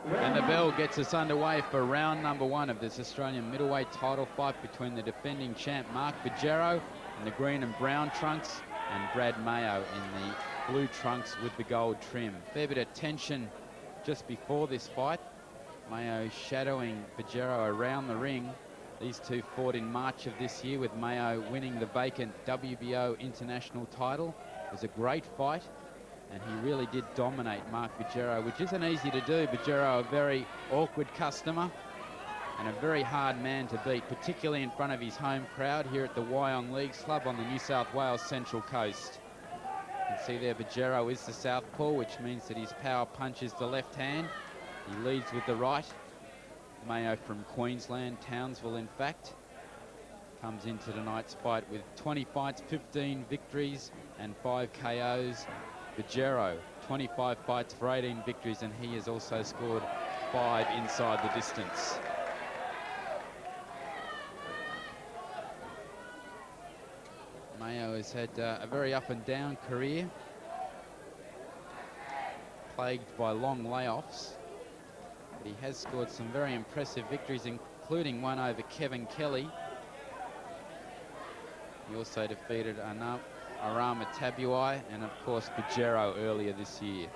And the bell gets us underway for round number 1 of this Australian middleweight title fight between the defending champ Mark Bargero in the green and brown trunks and Brad Mayo in the blue trunks with the gold trim. Fair bit of tension just before this fight. Mayo shadowing Bargero around the ring. These two fought in March of this year, with Mayo winning the vacant WBO international title. It was a great fight, and he really did dominate Mark Bargero, which isn't easy to do. Bargero, a very awkward customer and a very hard man to beat, particularly in front of his home crowd here at the Wyong Leagues Club on the New South Wales Central Coast. You can see there Bargero is the southpaw, which means that his power punches the left hand. He leads with the right. Mayo from Queensland, Townsville in fact, comes into tonight's fight with 20 fights, 15 victories and 5 KOs. Bargero, 25 fights for 18 victories, and he has also scored 5 inside the distance. Mayo has had a very up and down career, plagued by long layoffs. But he has scored some very impressive victories, including one over Kevin Kelly. He also defeated Arama Tabuai and, of course, Bargero earlier this year.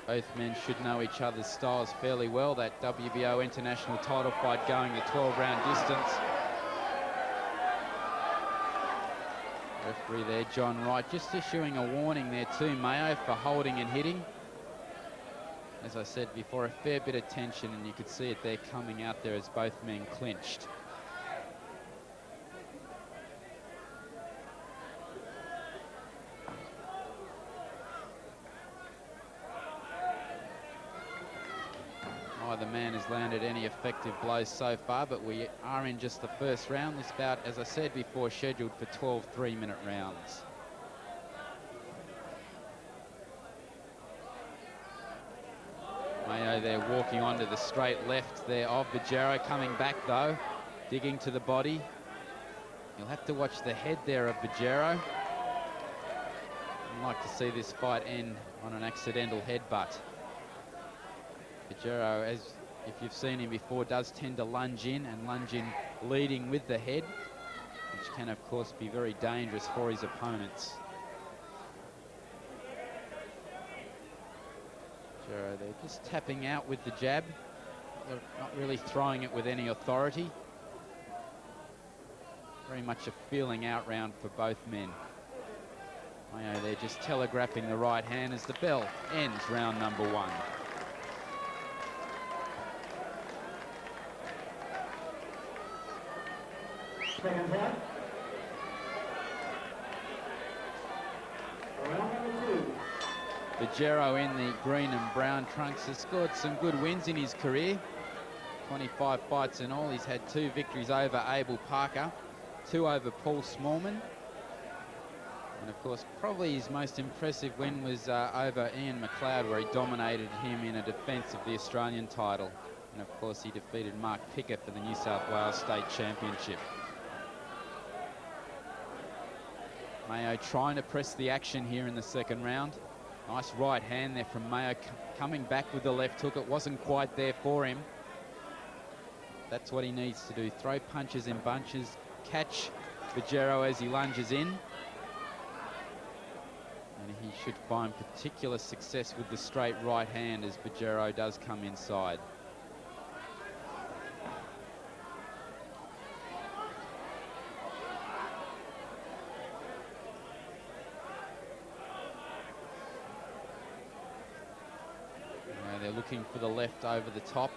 Both men should know each other's styles fairly well. That WBO international title fight going the 12-round distance. Referee there, John Wright, just issuing a warning there to Mayo for holding and hitting. As I said before, a fair bit of tension, and you could see it there coming out there as both men clinched. Neither man has landed any effective blows so far, but we are in just the first round. This bout, as I said before, scheduled for 12 3-minute rounds. Mayo there walking onto the straight left there of Bargero, coming back though, digging to the body. You'll have to watch the head there of Bargero. I'd like to see this fight end on an accidental headbutt. Bargero, as if you've seen him before, does tend to lunge in leading with the head, which can of course be very dangerous for his opponents. Bargero there just tapping out with the jab, not really throwing it with any authority. Very much a feeling out round for both men. Mayo there just telegraphing the right hand as the bell ends round number 1. Second half. Round number 2. Bargero in the green and brown trunks has scored some good wins in his career. 25 fights in all. He's had 2 victories over Abel Parker, 2 over Paul Smallman. And of course, probably his most impressive win was over Ian McLeod, where he dominated him in a defence of the Australian title. And of course, he defeated Mark Picker for the New South Wales State Championship. Mayo trying to press the action here in the second round. Nice right hand there from Mayo, coming back with the left hook. It wasn't quite there for him. That's what he needs to do. Throw punches in bunches, catch Bargero as he lunges in. And he should find particular success with the straight right hand as Bargero does come inside. They're looking for the left over the top.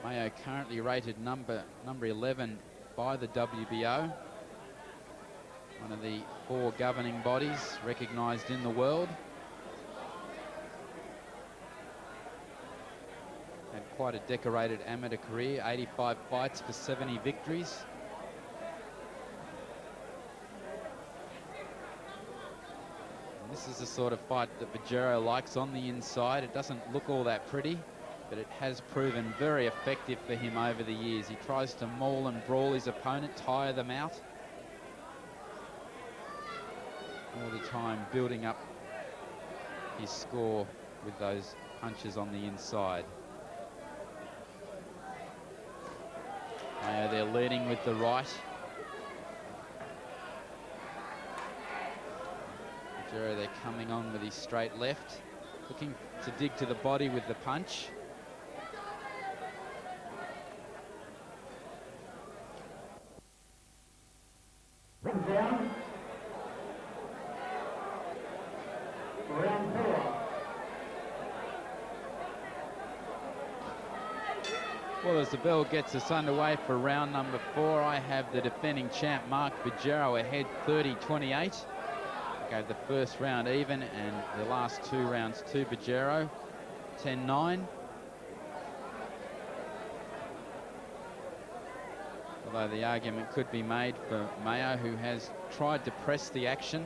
Mayo currently rated number 11 by the WBO, one of the 4 governing bodies recognised in the world. Had quite a decorated amateur career, 85 fights for 70 victories. This is the sort of fight that Bargero likes on the inside. It doesn't look all that pretty. but it has proven very effective for him over the years. He tries to maul and brawl his opponent, tire them out. All the time building up his score with those punches on the inside. Mayo, they're leading with the right. Bargero, they're coming on with his straight left, looking to dig to the body with the punch. Down. Round 4. Well, as the bell gets us underway for round number 4, I have the defending champ Mark Bargero ahead 30-28. Gave the first round even and the last 2 rounds to Bargero, 10-9. Although the argument could be made for Mayo, who has tried to press the action.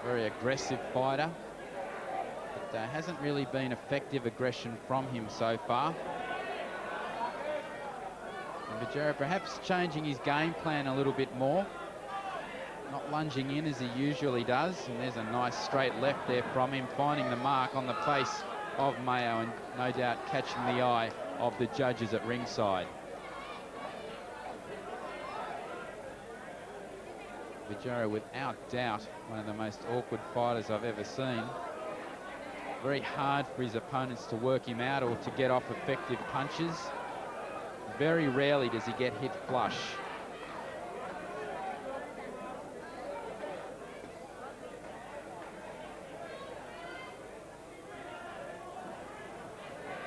Very aggressive fighter, but hasn't really been effective aggression from him so far. And Bargero perhaps changing his game plan a little bit more. Not lunging in as he usually does. And there's a nice straight left there from him, finding the mark on the face of Mayo and no doubt catching the eye of the judges at ringside. Bargero, without doubt, one of the most awkward fighters I've ever seen. Very hard for his opponents to work him out or to get off effective punches. Very rarely does he get hit flush.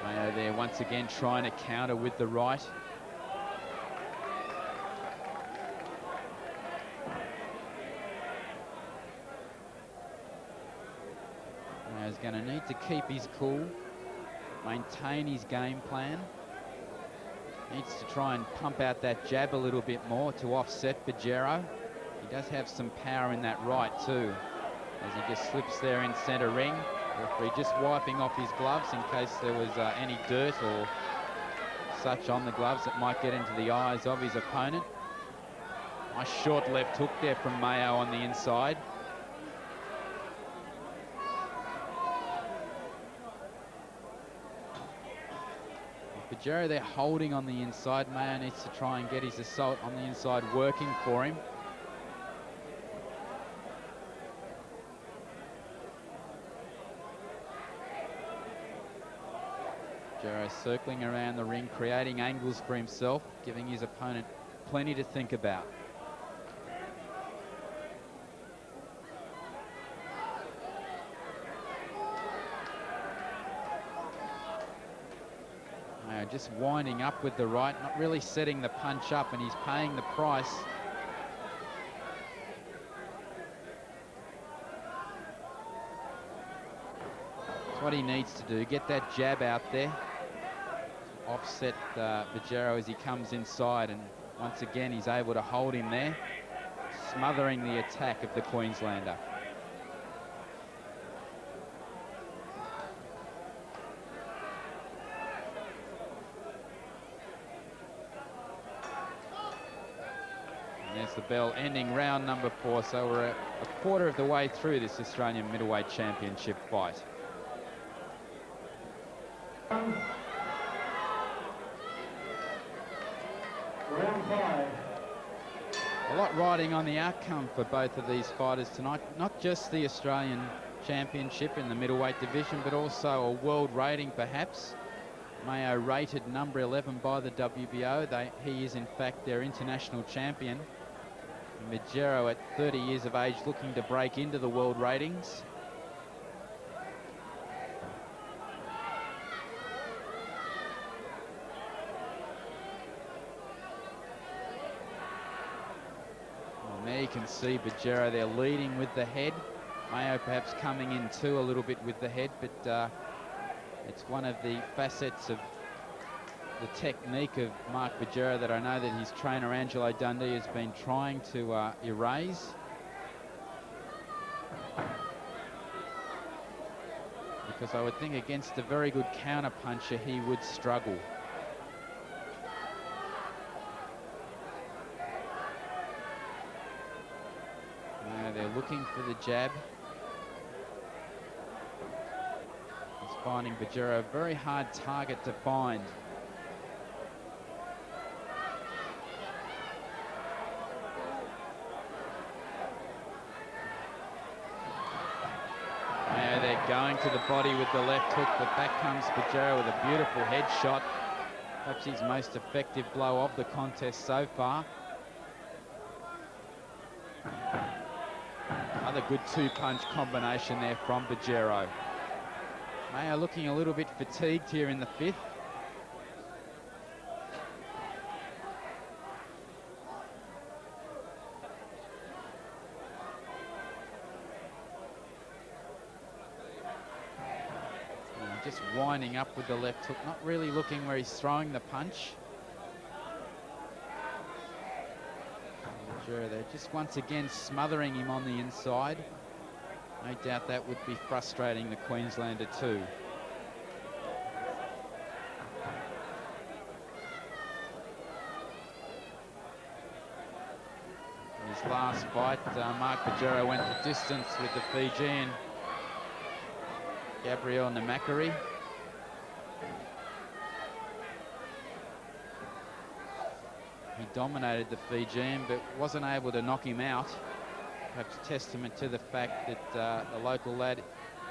Mayo there once again trying to counter with the right. Mayo's going to need to keep his cool, maintain his game plan. Needs to try and pump out that jab a little bit more to offset Bargero. He does have some power in that right too, as he just slips there in centre ring. Referee just wiping off his gloves in case there was any dirt or such on the gloves that might get into the eyes of his opponent. Nice short left hook there from Mayo on the inside. Bargero, they're holding on the inside. Mayo needs to try and get his assault on the inside working for him. Bargero circling around the ring, creating angles for himself, giving his opponent plenty to think about. Just winding up with the right, not really setting the punch up, and he's paying the price. That's what he needs to do, get that jab out there, offset Bargero as he comes inside, and once again he's able to hold him there, smothering the attack of the Queenslander. There's the bell ending round number 4, so we're a quarter of the way through this Australian middleweight championship fight. Round 5. A lot riding on the outcome for both of these fighters tonight. Not just the Australian championship in the middleweight division, but also a world rating perhaps. Mayo rated number 11 by the WBO. He is in fact their international champion. Bargero at 30 years of age looking to break into the world ratings. Well, there you can see Bargero there leading with the head. Mayo perhaps coming in too a little bit with the head, but it's one of the facets of the technique of Mark Bargero that I know that his trainer Angelo Dundee has been trying to erase. because I would think against a very good counter puncher he would struggle. Now they're looking for the jab. He's finding Bargero a very hard target to find. Now they're going to the body with the left hook, but back comes Bargero with a beautiful head shot. Perhaps his most effective blow of the contest so far. Another good two-punch combination there from Bargero. Mayo looking a little bit fatigued here in the fifth. Just winding up with the left hook, not really looking where he's throwing the punch. They're just once again smothering him on the inside. No doubt that would be frustrating the Queenslander too. In his last fight, Mark Bargero went the distance with the Fijian Gabriel Namakari. He dominated the Fijian, but wasn't able to knock him out. Perhaps testament to the fact that the local lad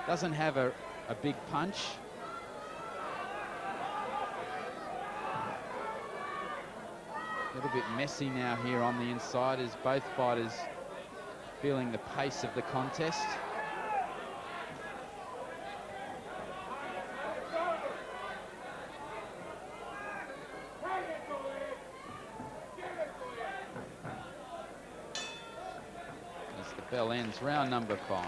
doesn't have a big punch. A little bit messy now here on the inside as both fighters feeling the pace of the contest. Bell ends round number 5.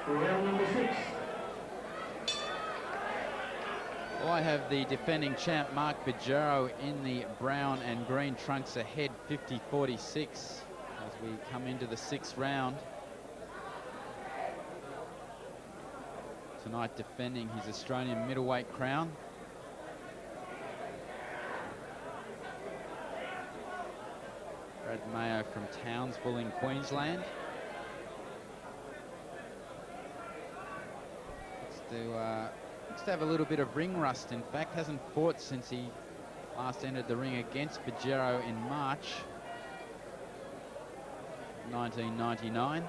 Round number 6. Well, I have the defending champ Mark Bargero in the brown and green trunks ahead 50-46 as we come into the 6th round. Tonight defending his Australian middleweight crown. Brad Mayo from Townsville in Queensland. Looks to have a little bit of ring rust, in fact. Hasn't fought since he last entered the ring against Bargero in March 1999.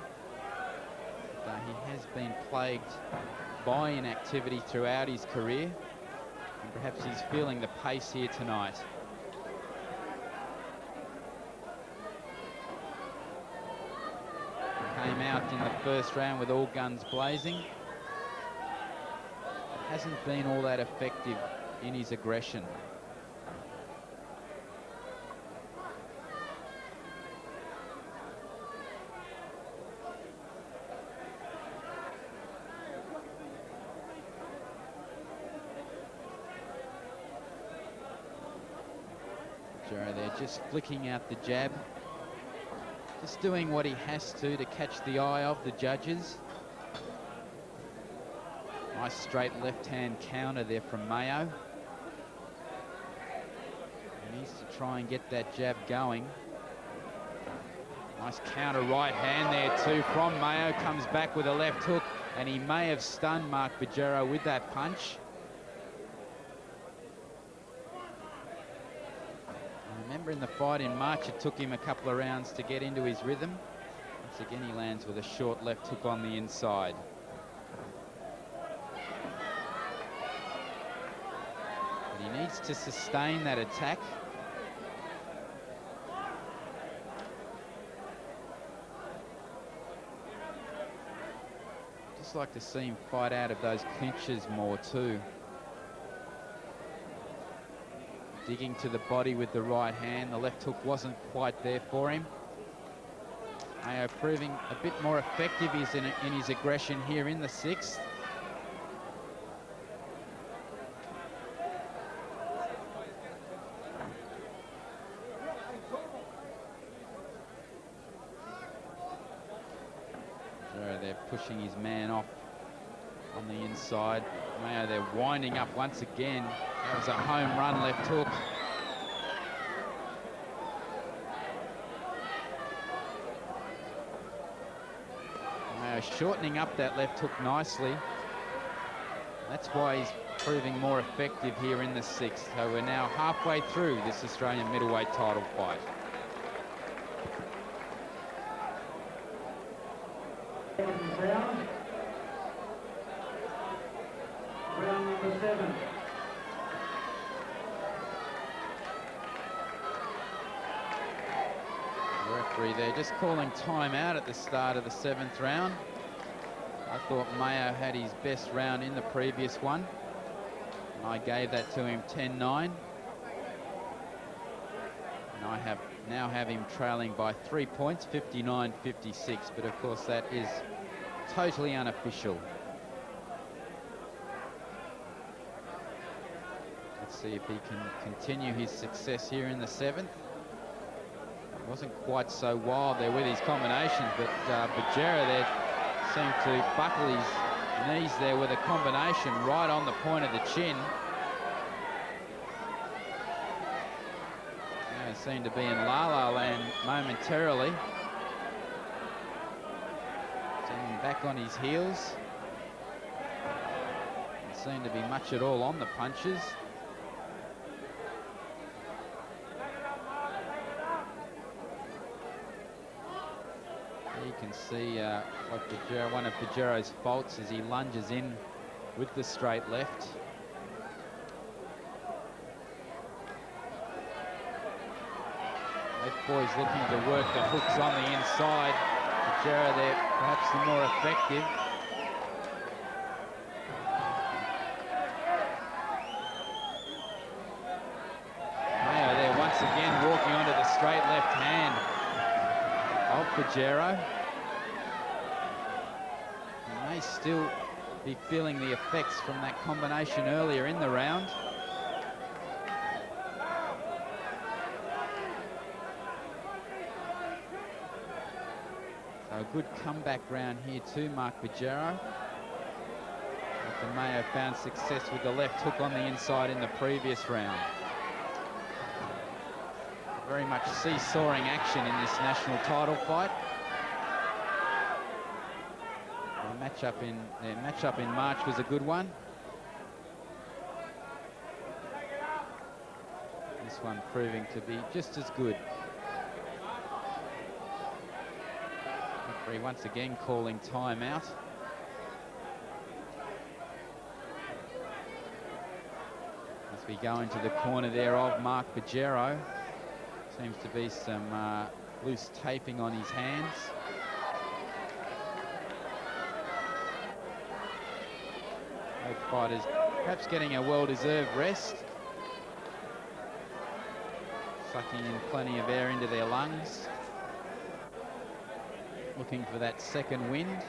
But, he has been plagued by inactivity throughout his career, and perhaps he's feeling the pace here tonight. Came out in the first round with all guns blazing. Hasn't been all that effective in his aggression. They're just flicking out the jab, just doing what he has to catch the eye of the judges. Nice straight left-hand counter there from Mayo. He needs to try and get that jab going. Nice counter right hand there too from Mayo. Comes back with a left hook, and he may have stunned Mark Bargero with that punch. Remember in the fight in March, it took him a couple of rounds to get into his rhythm. Once again, he lands with a short left hook on the inside. But he needs to sustain that attack. Just like to see him fight out of those clinches more too. Digging to the body with the right hand. The left hook wasn't quite there for him. Mayo proving a bit more effective in his aggression here in the 6th. pushing his man off on the inside. Mayo, they're winding up once again. That was a home run left hook. Mayo shortening up that left hook nicely. That's why he's proving more effective here in the 6th. So we're now halfway through this Australian middleweight title fight. Round. Round number 7. The referee there just calling time out at the start of the 7th round. I thought Mayo had his best round in the previous one, and I gave that to him 10-9. And I now have him trailing by 3 points, 59-56, but of course that is totally unofficial. Let's see if he can continue his success here in the 7th. Wasn't quite so wild there with his combinations, but Bargero there seemed to buckle his knees there with a combination right on the point of the chin. He seemed to be in la-la land momentarily. Seeing back on his heels. Didn't seem to be much at all on the punches. You can see one of Bargero's faults as he lunges in with the straight left. Both boys looking to work the hooks on the inside. Bargero there perhaps the more effective. Mayo there once again walking onto the straight left hand of Bargero. He may still be feeling the effects from that combination earlier in the round. So a good comeback round here too, Mark Bargero. After Mayo found success with the left hook on the inside in the previous round. Very much seesawing action in this national title fight. The matchup in March was a good one. This one proving to be just as good. Referee once again calling time out. As we go into the corner there of Mark Bargero. Seems to be some loose taping on his hands. Both fighters perhaps getting a well-deserved rest. Sucking in plenty of air into their lungs. Looking for that second wind.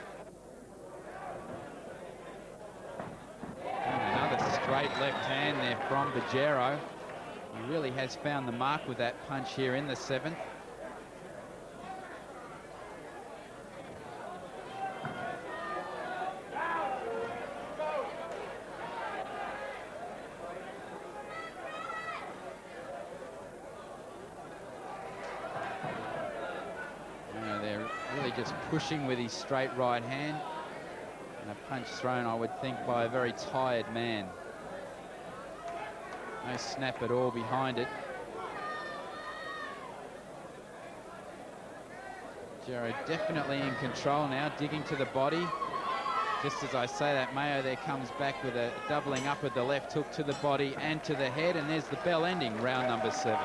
And another straight left hand there from Bargero. He really has found the mark with that punch here in the 7th. They're really just pushing with his straight right hand. And a punch thrown, I would think, by a very tired man. No snap at all behind it. Bargero definitely in control now, digging to the body. Just as I say that, Mayo there comes back with a doubling up of the left hook to the body and to the head, and there's the bell ending round number 7.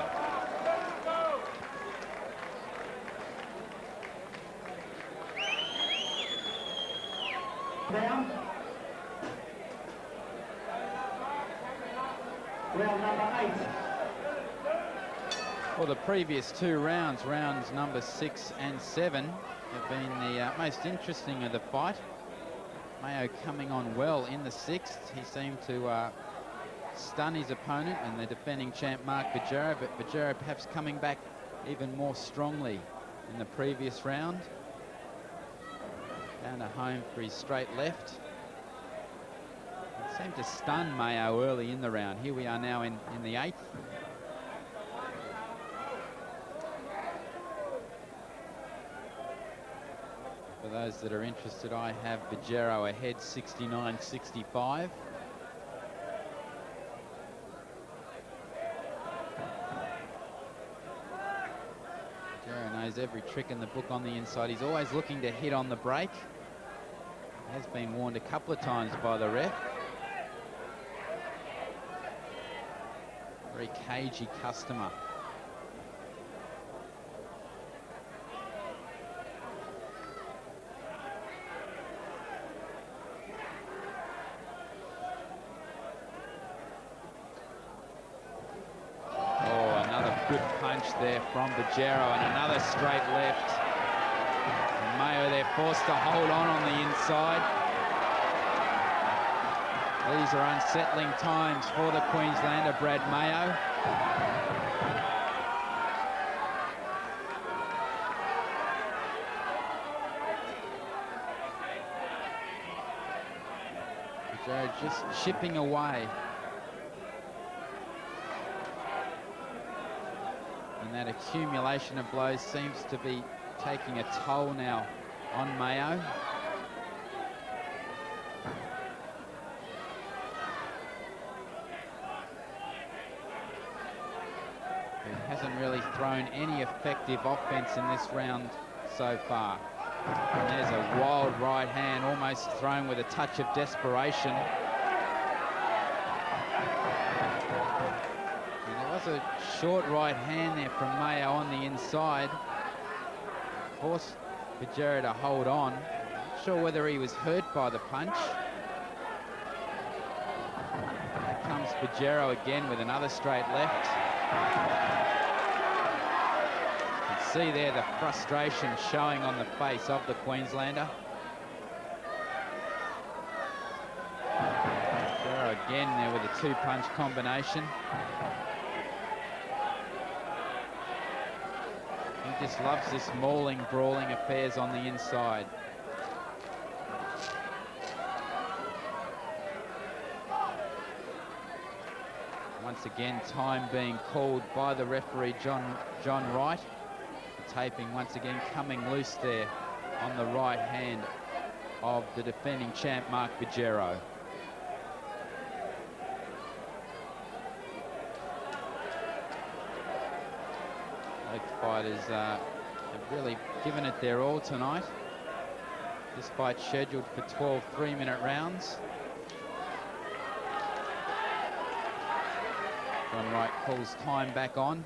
Down. Round number 8. Well, the previous 2 rounds, rounds number 6 and 7, have been the most interesting of the fight. Mayo coming on well in the 6th. He seemed to stun his opponent and the defending champ Mark Bargero, but Bargero perhaps coming back even more strongly in the previous round. Down to home for his straight left. It seemed to stun Mayo early in the round. Here we are now in the 8th. For those that are interested, I have Bargero ahead 69-65. Bargero knows every trick in the book on the inside. He's always looking to hit on the break. He has been warned a couple of times by the ref. Very cagey customer. Good punch there from Bargero, and another straight left. And Mayo, they're forced to hold on the inside. These are unsettling times for the Queenslander, Brad Mayo. Bargero just chipping away. And that accumulation of blows seems to be taking a toll now on Mayo. He hasn't really thrown any effective offense in this round so far. And there's a wild right hand, almost thrown with a touch of desperation. A short right hand there from Mayo on the inside. Forced Bargero to hold on. Not sure whether he was hurt by the punch. Here comes Bargero again with another straight left. You can see there the frustration showing on the face of the Queenslander. Bargero again there with a two-punch combination. He just loves this mauling, brawling affairs on the inside. Once again, time being called by the referee, John Wright. The taping once again coming loose there on the right hand of the defending champ, Mark Bargero. Both fighters have really given it their all tonight. This fight scheduled for 12 3-minute rounds. John Wright calls time back on,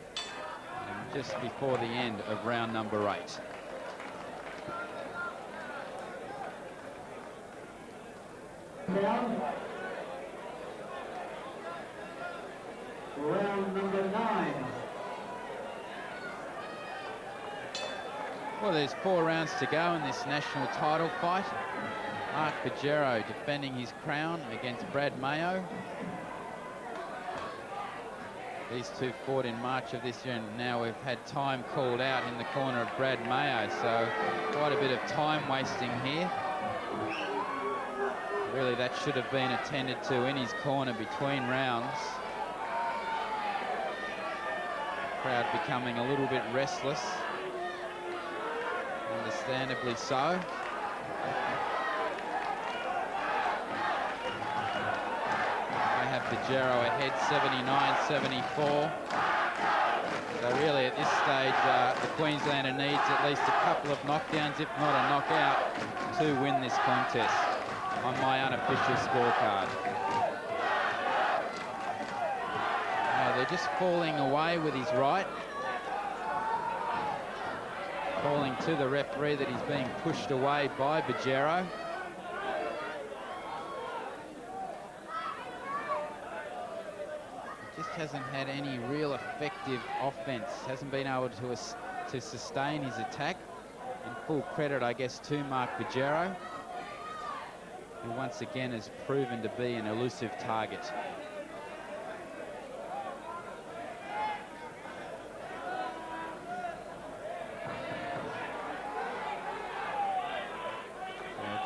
and just before the end of round number 8. Down. Round number 9. Well, there's 4 rounds to go in this national title fight. Mark Bargero defending his crown against Brad Mayo. These two fought in March of this year, and now we've had time called out in the corner of Brad Mayo, so quite a bit of time wasting here. Really, that should have been attended to in his corner between rounds. Crowd becoming a little bit restless. Understandably so. I have Bargero ahead 79-74. So really at this stage the Queenslander needs at least a couple of knockdowns, if not a knockout, to win this contest on my unofficial scorecard. Now they're just falling away with his right. Calling to the referee that he's being pushed away by Bargero. He just hasn't had any real effective offense. Hasn't been able to sustain his attack. And full credit, I guess, to Mark Bargero, who once again has proven to be an elusive target.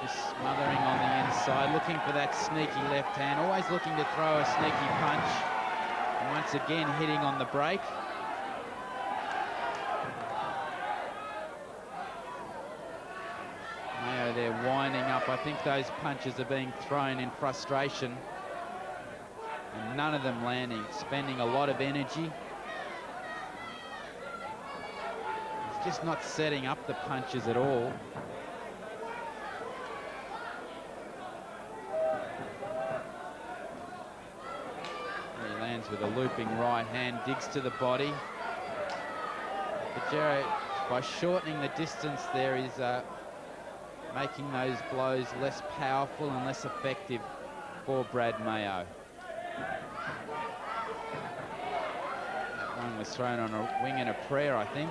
Just smothering on the inside, looking for that sneaky left hand, always looking to throw a sneaky punch. And once again, hitting on the break. Mayo, they're winding up. I think those punches are being thrown in frustration. And none of them landing, spending a lot of energy. He's just not setting up the punches at all. He lands with a looping right hand, digs to the body. Bargero, by shortening the distance there, is making those blows less powerful and less effective for Brad Mayo. That one was thrown on a wing and a prayer, I think.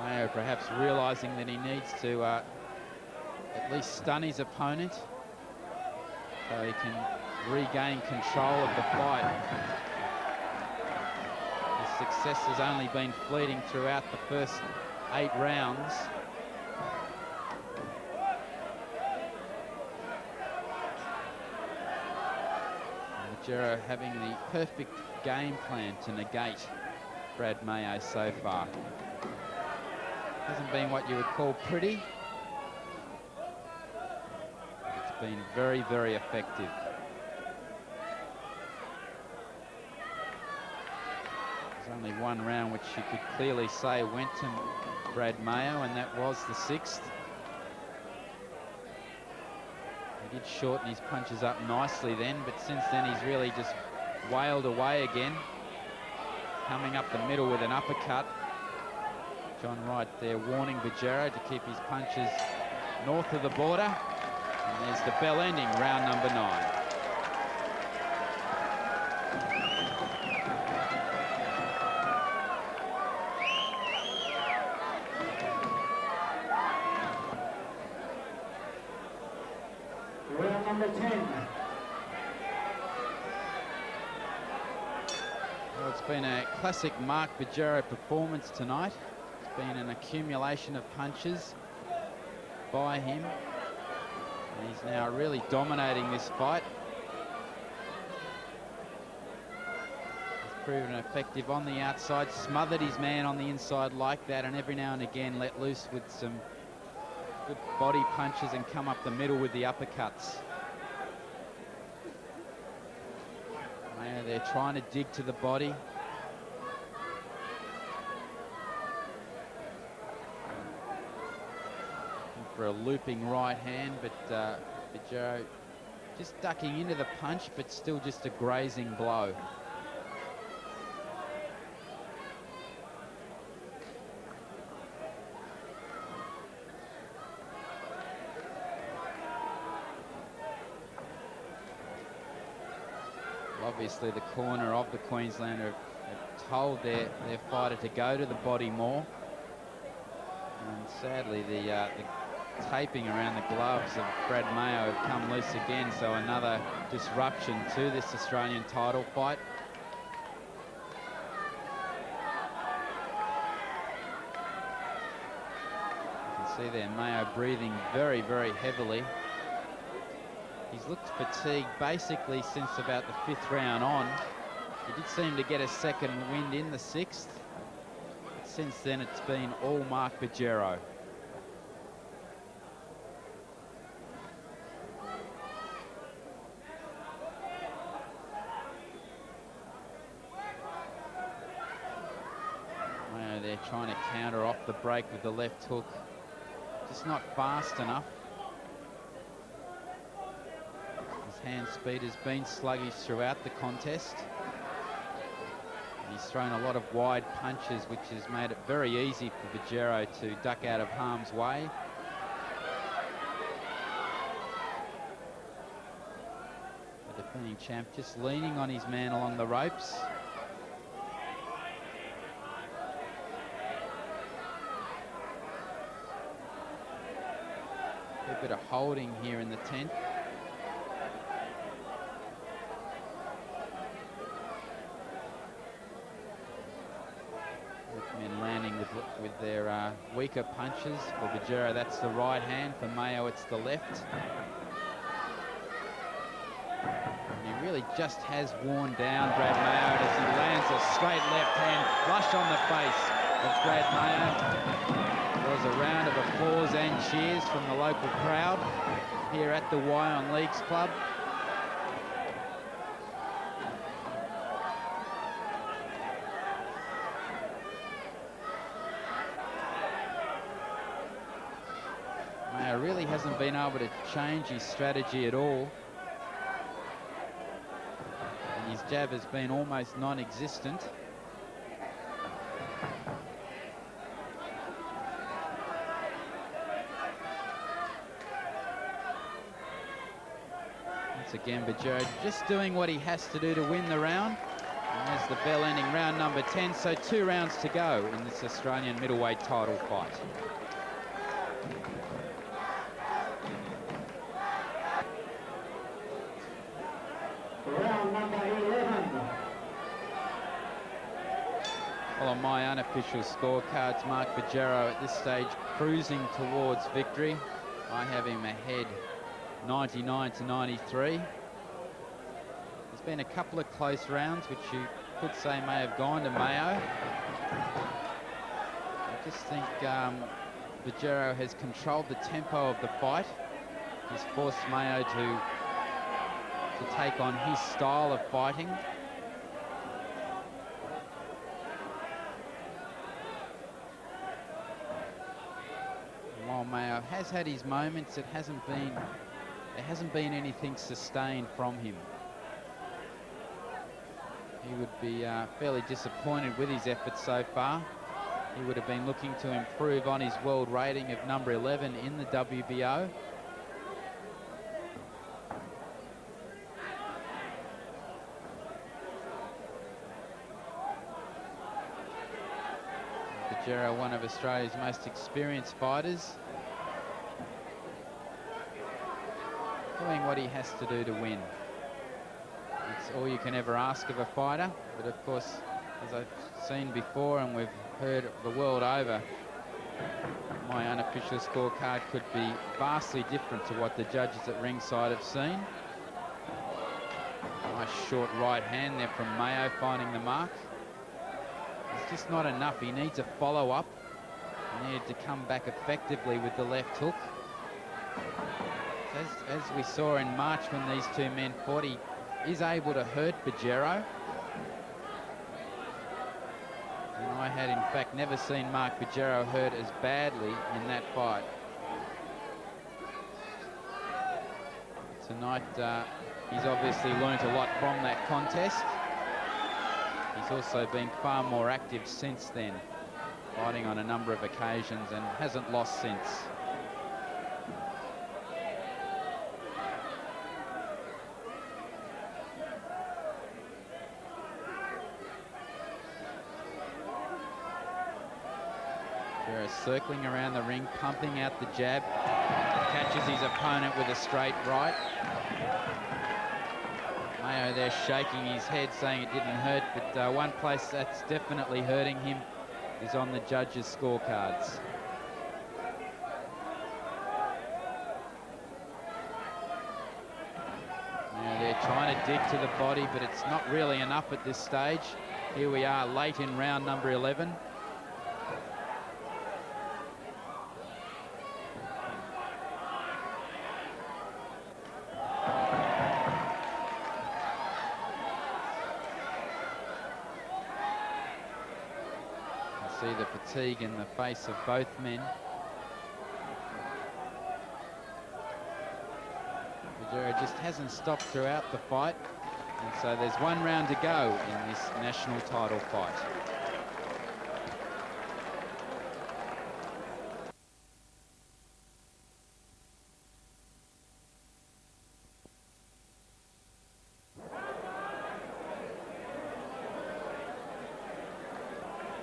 Mayo perhaps realizing that he needs to at least stun his opponent so he can regain control of the fight. His success has only been fleeting throughout the first 8 rounds. Bargero having the perfect game plan to negate Brad Mayo so far. Hasn't been what you would call pretty. It's been very, very effective. There's only one round which you could clearly say went to Brad Mayo, and that was the 6th. He did shorten his punches up nicely then, but since then he's really just wailed away again. Coming up the middle with an uppercut. John Wright there warning Bargero to keep his punches north of the border. And there's the bell ending round number 9. Round number 10. Well, it's been a classic Mark Bargero performance tonight. It's been an accumulation of punches by him. And he's now really dominating this fight. He's proven effective on the outside, smothered his man on the inside like that, and every now and again let loose with some good body punches and come up the middle with the uppercuts. Mayo, they're trying to dig to the body. For a looping right hand, but Bargero just ducking into the punch, but still just a grazing blow. Obviously, the corner of the Queenslander have told their fighter to go to the body more. And sadly, the taping around the gloves of Brad Mayo have come loose again, so another disruption to this Australian title fight. You can see there Mayo breathing very, very heavily. He's looked fatigued basically since about the 5th round on. He did seem to get a second wind in the 6th. Since then, it's been all Mark Bargero. They're trying to counter off the break with the left hook. Just not fast enough. His hand speed has been sluggish throughout the contest. He's thrown a lot of wide punches, which has made it very easy for Bargero to duck out of harm's way. The defending champ just leaning on his man along the ropes. A bit of holding here in the 10th. Men landing with their weaker punches. For Bargero, that's the right hand. For Mayo, it's the left. And he really just has worn down Brad Mayo as he lands a straight left hand flush on the face of Brad Mayo. There was a round of applause and cheers from the local crowd here at the Wyong Leagues Club. Mayo really hasn't been able to change his strategy at all. And his jab has been almost non-existent. Once again, Bargero just doing what he has to do to win the round. And there's the bell ending round number 10. So 2 rounds to go in this Australian middleweight title fight. Round number 11. Well, on my unofficial scorecards, Mark Bargero at this stage cruising towards victory. I have him ahead 99 to 93. There's been a couple of close rounds which you could say may have gone to Mayo. I just think Bargero has controlled the tempo of the fight. He's forced Mayo to take on his style of fighting. And while Mayo has had his moments, there hasn't been anything sustained from him. He would be fairly disappointed with his efforts so far. He would have been looking to improve on his world rating of number 11 in the WBO. Bargero, one of Australia's most experienced fighters, doing what he has to do to win. It's all you can ever ask of a fighter, but of course, as I've seen before and we've heard the world over, my unofficial scorecard could be vastly different to what the judges at ringside have seen. Nice short right hand there from Mayo, finding the mark. It's just not enough. He needs a follow-up. He needed to come back effectively with the left hook. As we saw in March when these two men fought, he is able to hurt Bargero. And I had, in fact, never seen Mark Bargero hurt as badly in that fight. Tonight, he's obviously learnt a lot from that contest. He's also been far more active since then, fighting on a number of occasions and hasn't lost since. Bargero circling around the ring, pumping out the jab, catches his opponent with a straight right. Mayo there shaking his head, saying it didn't hurt, but one place that's definitely hurting him is on the judges' scorecards. Now they're trying to dig to the body, but it's not really enough at this stage. Here we are late in round number 11. See the fatigue in the face of both men. Bargero just hasn't stopped throughout the fight, and so there's 1 round to go in this national title fight.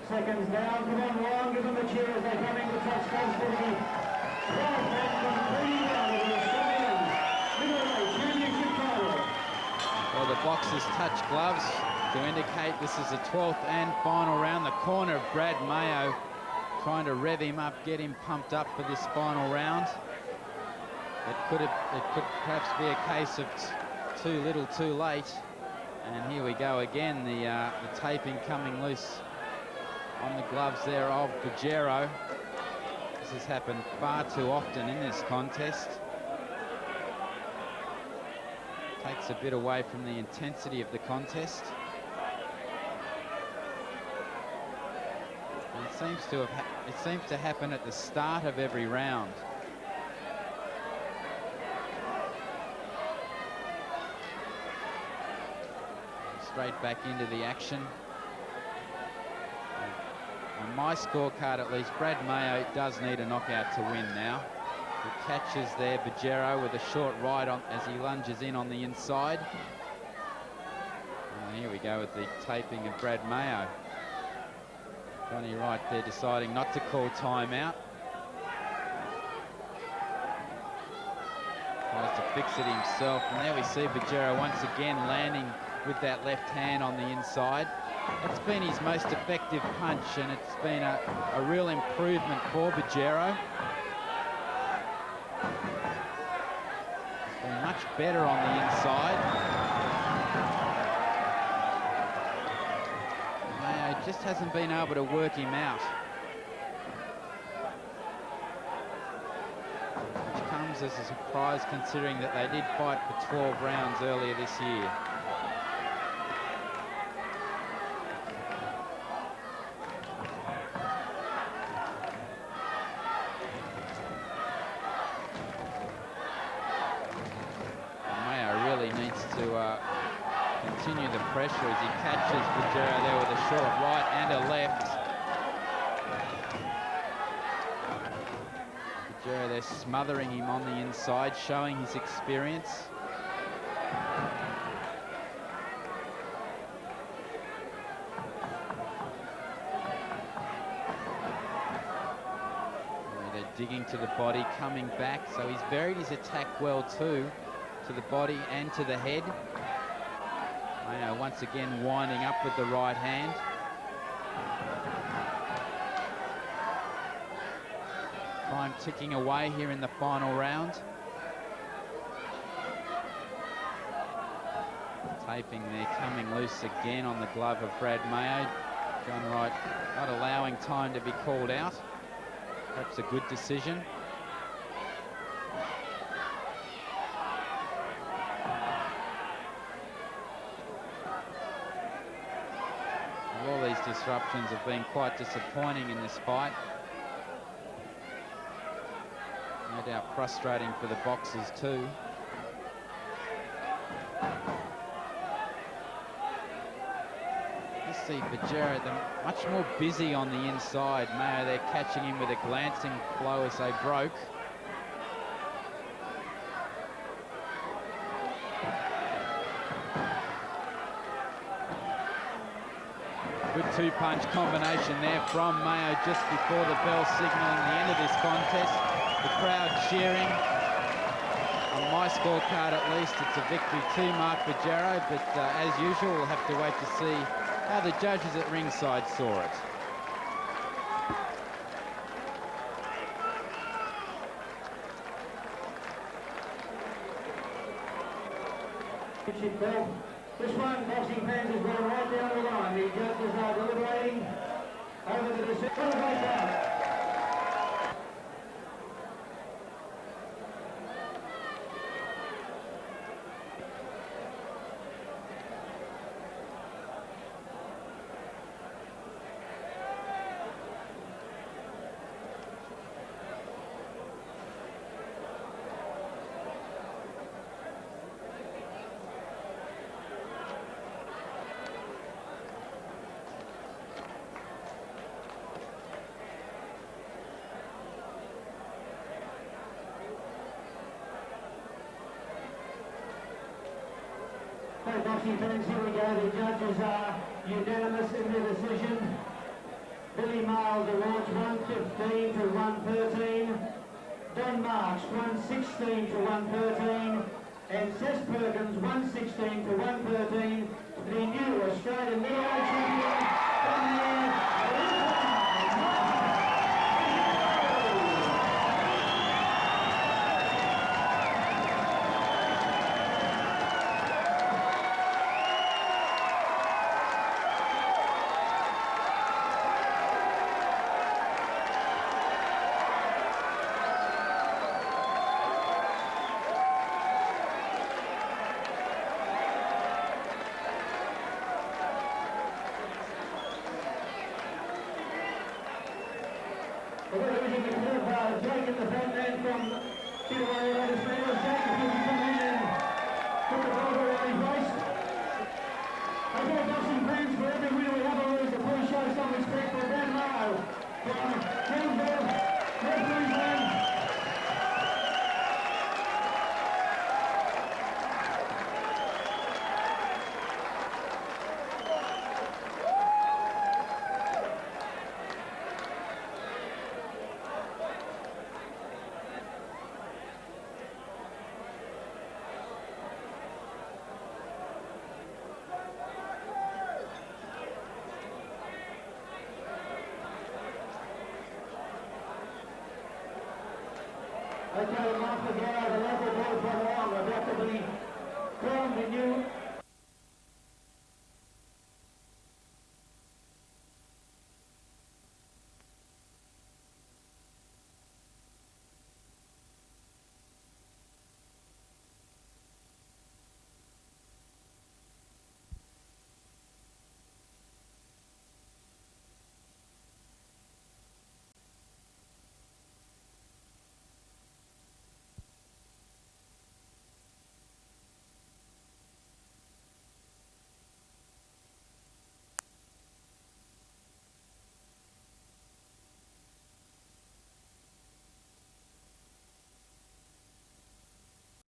Seconds down, come on, long, give them the cheers. They're coming to touch down for the middleweight championship title. Well, the boxers touch gloves to indicate this is the 12th and final round. The corner of Brad Mayo trying to rev him up, get him pumped up for this final round. It could perhaps be a case of too little, too late. And here we go again, the taping coming loose on the gloves there of Bargero. This has happened far too often in this contest. Takes a bit away from the intensity of the contest. And it seems to happen at the start of every round. Straight back into the action. On my scorecard, at least, Brad Mayo does need a knockout to win now. He catches there Bargero with a short right on as he lunges in on the inside. And here we go with the taping of Brad Mayo. Johnny Wright there deciding not to call timeout. Tries to fix it himself. And there we see Bargero once again landing with that left hand on the inside. That's been his most effective punch, and it's been a real improvement for Bargero. It's been much better on the inside. Mayo just hasn't been able to work him out. Which comes as a surprise considering that they did fight for 12 rounds earlier this year. Continue the pressure as he catches Bargero there with a short right and a left. Bargero there smothering him on the inside, showing his experience. They're digging to the body, coming back, so he's varied his attack well too, to the body and to the head. Mayo once again winding up with the right hand. Time ticking away here in the final round. Taping there coming loose again on the glove of Brad Mayo. John Wright not allowing time to be called out. Perhaps a good decision. All these disruptions have been quite disappointing in this fight. No doubt frustrating for the boxers too. You see Bargero much more busy on the inside. Mayo there catching him with a glancing blow as they broke. Good two-punch combination there from Mayo just before the bell signalling the end of this contest. The crowd cheering. On my scorecard, at least, it's a victory to Mark Bargero, but as usual, we'll have to wait to see how the judges at ringside saw it. This one, boxing fans, has gone right down the line. The judges are deliberating over the decision. Boxing fans, here we go. The judges are unanimous in their decision. Billy Miles awards 115 to 113. Don Marks 116 to 113. and Seth Perkins 116 to 113, the new Australian middleweight champion from the Jake in the front man from Kitaway Latest Media. Jake, if you can come in and put the ball around his waist. Okay, boxing fans, for every winner we have a lose, please show some respect for Brad Mayo from Queensland, North Queensland. Okay, Mark Bargero, the local boy from Long, about to be crowned the new